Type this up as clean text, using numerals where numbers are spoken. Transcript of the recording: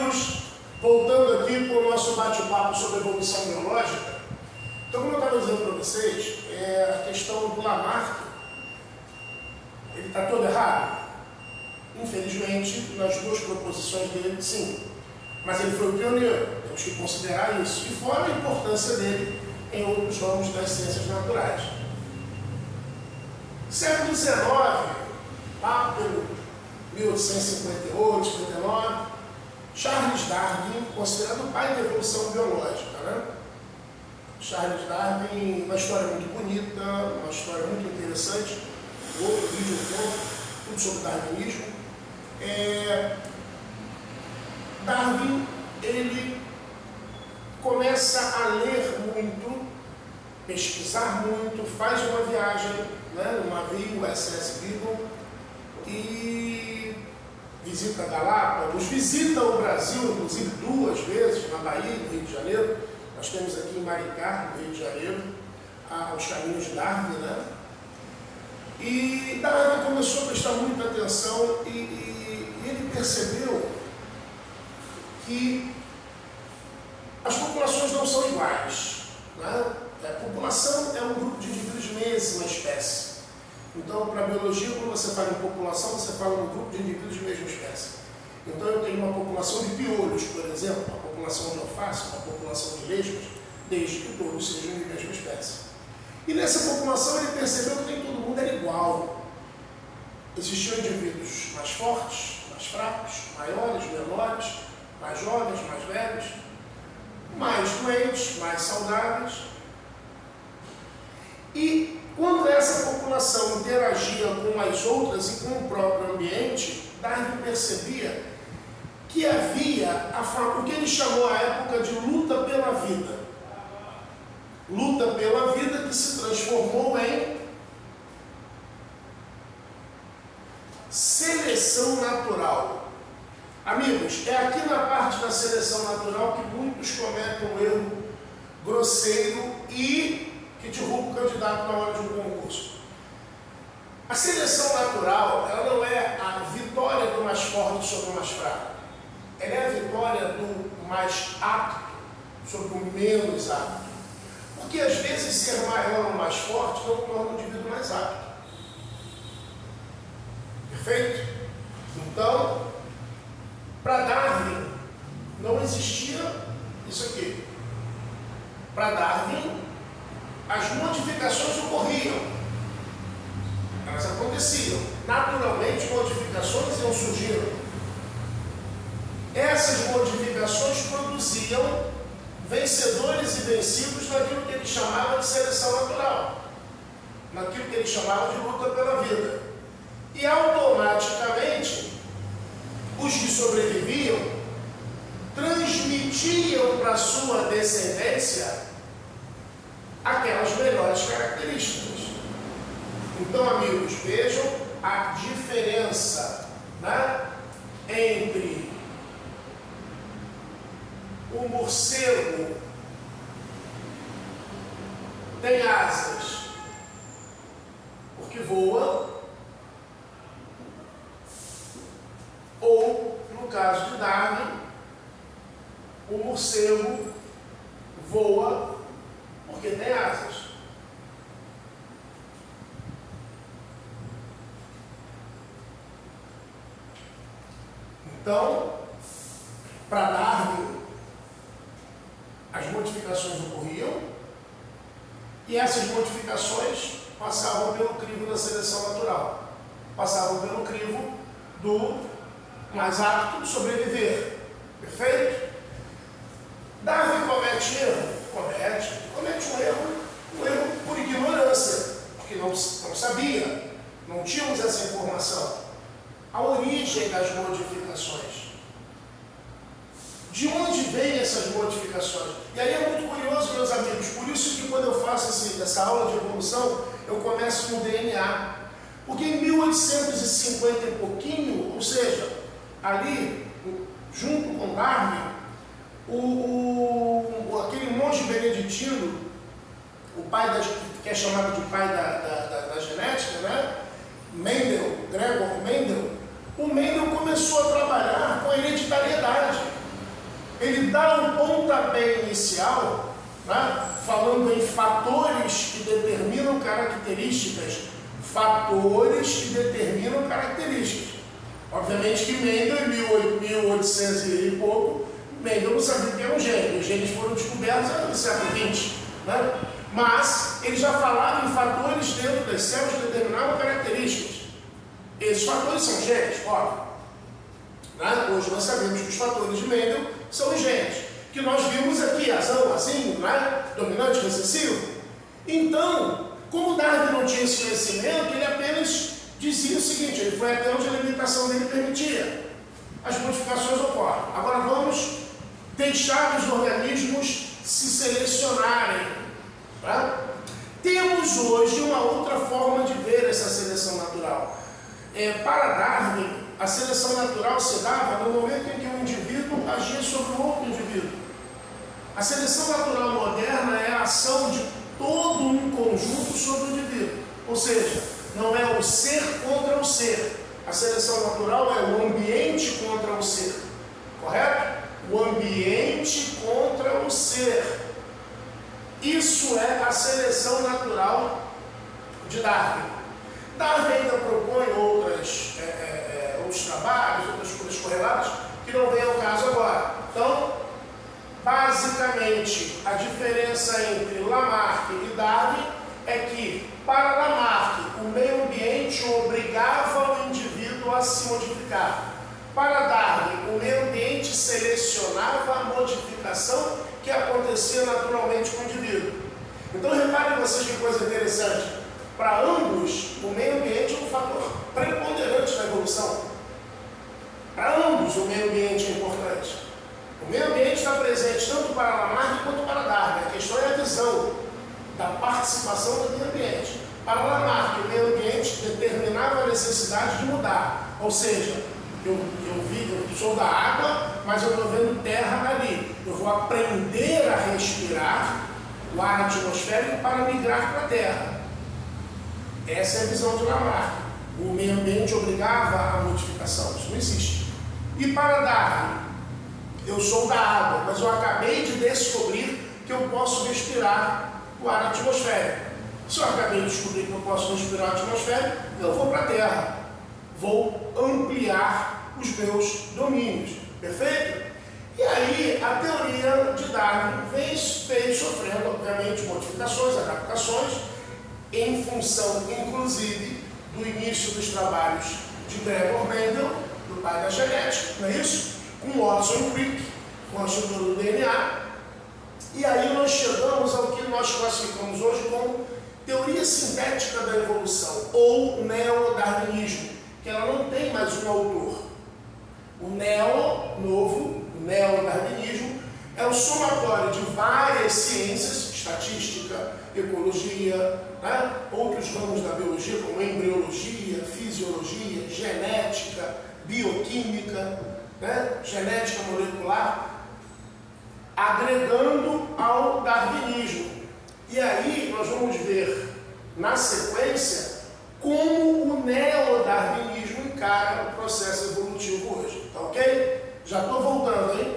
amigos, voltando aqui para o nosso bate-papo sobre evolução biológica, então, como eu estava dizendo para vocês, a questão do Lamarck, ele está todo errado? Infelizmente, nas duas proposições dele, sim. Mas ele foi o pioneiro, temos que considerar isso. E fora a importância dele em outros ramos das ciências naturais. Século XIX, lá pelo 1858, 59, Charles Darwin, considerado o pai da evolução biológica, né? Charles Darwin, uma história muito bonita, uma história muito interessante, outro vídeo tudo sobre darwinismo. Darwin, ele começa a ler muito, pesquisar muito, faz uma viagem, né, no navio SS Beagle, e visita Galápagos, visita o Brasil, inclusive 2 vezes, na Bahia e no Rio de Janeiro. Nós temos aqui em Maricá, no Rio de Janeiro, os caminhos de Darwin, né? E Darwin começou a prestar muita atenção e ele percebeu que as populações não são iguais, né? A população é um grupo de indivíduos mesma espécie. Então, para a biologia, quando você fala em população, você fala em um grupo de indivíduos de mesma espécie. Então, eu tenho uma população de piolhos, por exemplo, uma população de alface, uma população de lesmas, desde que todos sejam de mesma espécie. E nessa população, ele percebeu que nem todo mundo era igual. Existiam indivíduos mais fortes, mais fracos, maiores, menores, mais jovens, mais velhos, mais doentes, mais saudáveis. E quando essa população interagia com as outras e com o próprio ambiente, Darwin percebia que havia o que ele chamou à época de luta pela vida. Luta pela vida que se transformou em seleção natural. Amigos, é aqui na parte da seleção natural que muitos cometem um erro grosseiro e que derruba o candidato na hora de um concurso. A seleção natural, ela não é a vitória do mais forte sobre o mais fraco. Ela é a vitória do mais apto sobre o menos apto. Porque às vezes ser maior ou mais forte não torna o indivíduo mais apto. Perfeito? Então, para Darwin, não existia isso aqui. Para Darwin, as modificações ocorriam. Elas aconteciam. Naturalmente, modificações iam surgindo. Essas modificações produziam vencedores e vencidos naquilo que ele chamava de seleção natural, naquilo que ele chamava de luta pela vida. E automaticamente, os que sobreviviam transmitiam para sua descendência aquelas melhores características. Então, amigos, vejam a diferença, né, entre o morcego tem asas porque voa, ou, no caso de Darwin, o morcego voa porque tem asas. Então, para Darwin, as modificações ocorriam e essas modificações passavam pelo crivo da seleção natural, passavam pelo crivo do mais apto de sobreviver. Perfeito? Darwin comete erro? Comete um erro por ignorância, porque não sabia, não tínhamos essa informação. A origem das modificações. De onde vêm essas modificações? E aí é muito curioso, meus amigos, por isso que quando eu faço essa aula de evolução, eu começo no DNA. Porque em 1850 e pouquinho, ou seja, ali, junto com Darwin, aquele monge beneditino, o pai que é chamado de pai da genética, né? Mendel, Gregor Mendel, o Mendel começou a trabalhar com a hereditariedade. ele dá um pontapé inicial, né, falando em fatores que determinam características. Fatores que determinam características. Obviamente que Mendel, em 1800 e pouco, Mendel não sabia o que era um gene. Os genes foram descobertos no século XX. Né? Mas ele já falava em fatores dentro das células que determinavam características. Esses fatores são genes, óbvio. Né? Hoje nós sabemos que os fatores de Mendel são os genes. Que nós vimos aqui, azão, azinho, né? Dominante, recessivo. Então, como Darwin não tinha esse conhecimento, ele apenas dizia o seguinte, ele foi até onde a limitação dele permitia. As modificações ocorrem. Agora vamos deixar os organismos se selecionarem. Tá? Temos hoje uma outra forma de ver essa seleção natural. Para Darwin, a seleção natural se dava no momento em que um indivíduo agia sobre o outro indivíduo. A seleção natural moderna é a ação de todo um conjunto sobre o indivíduo. Ou seja, não é o ser contra o ser. A seleção natural é o ambiente contra o ser. Correto? O ambiente contra o ser. Isso é a seleção natural de Darwin. Darwin ainda propõe outros trabalhos, outras coisas correlatas, que não vem ao caso agora. Então, basicamente, a diferença entre Lamarck e Darwin é que, para Lamarck, o meio ambiente obrigava o indivíduo a se modificar. Para Darwin, o meio ambiente selecionava a modificação que acontecia naturalmente com o indivíduo. Então, reparem vocês que coisa interessante. Para ambos, o meio ambiente é um fator preponderante na evolução. Para ambos, o meio ambiente é importante. O meio ambiente está presente tanto para Lamarck quanto para Darwin. A questão é a visão da participação do meio ambiente. Para Lamarck, o meio ambiente determinava a necessidade de mudar. Ou seja, eu sou da água, mas eu estou vendo terra ali. Eu vou aprender a respirar o ar atmosférico para migrar para a terra. Essa é a visão de Lamarck. O meio ambiente obrigava a modificação. Isso não existe. E para Darwin, eu sou da água, mas eu acabei de descobrir que eu posso respirar o ar atmosférico. Se eu acabei de descobrir que eu posso respirar o ar atmosférico, eu vou para a terra. Vou ampliar os meus domínios. Perfeito? E aí, a teoria de Darwin veio sofrendo, obviamente, modificações, adaptações, em função, inclusive, do início dos trabalhos de Gregor Mendel, do pai da genética, não é isso? Com Watson Crick, com a estrutura do DNA. E aí nós chegamos ao que nós classificamos hoje como teoria sintética da evolução, ou neodarwinismo, que ela não tem mais um autor. O novo, o neodarwinismo, é o somatório de várias ciências, estatística, ecologia, né? Outros ramos da biologia, como embriologia, fisiologia, genética, bioquímica, né? Genética molecular, agregando ao darwinismo. E aí nós vamos ver, na sequência, como o neodarwinismo encara o processo evolutivo hoje. Tá ok? Já estou voltando, hein?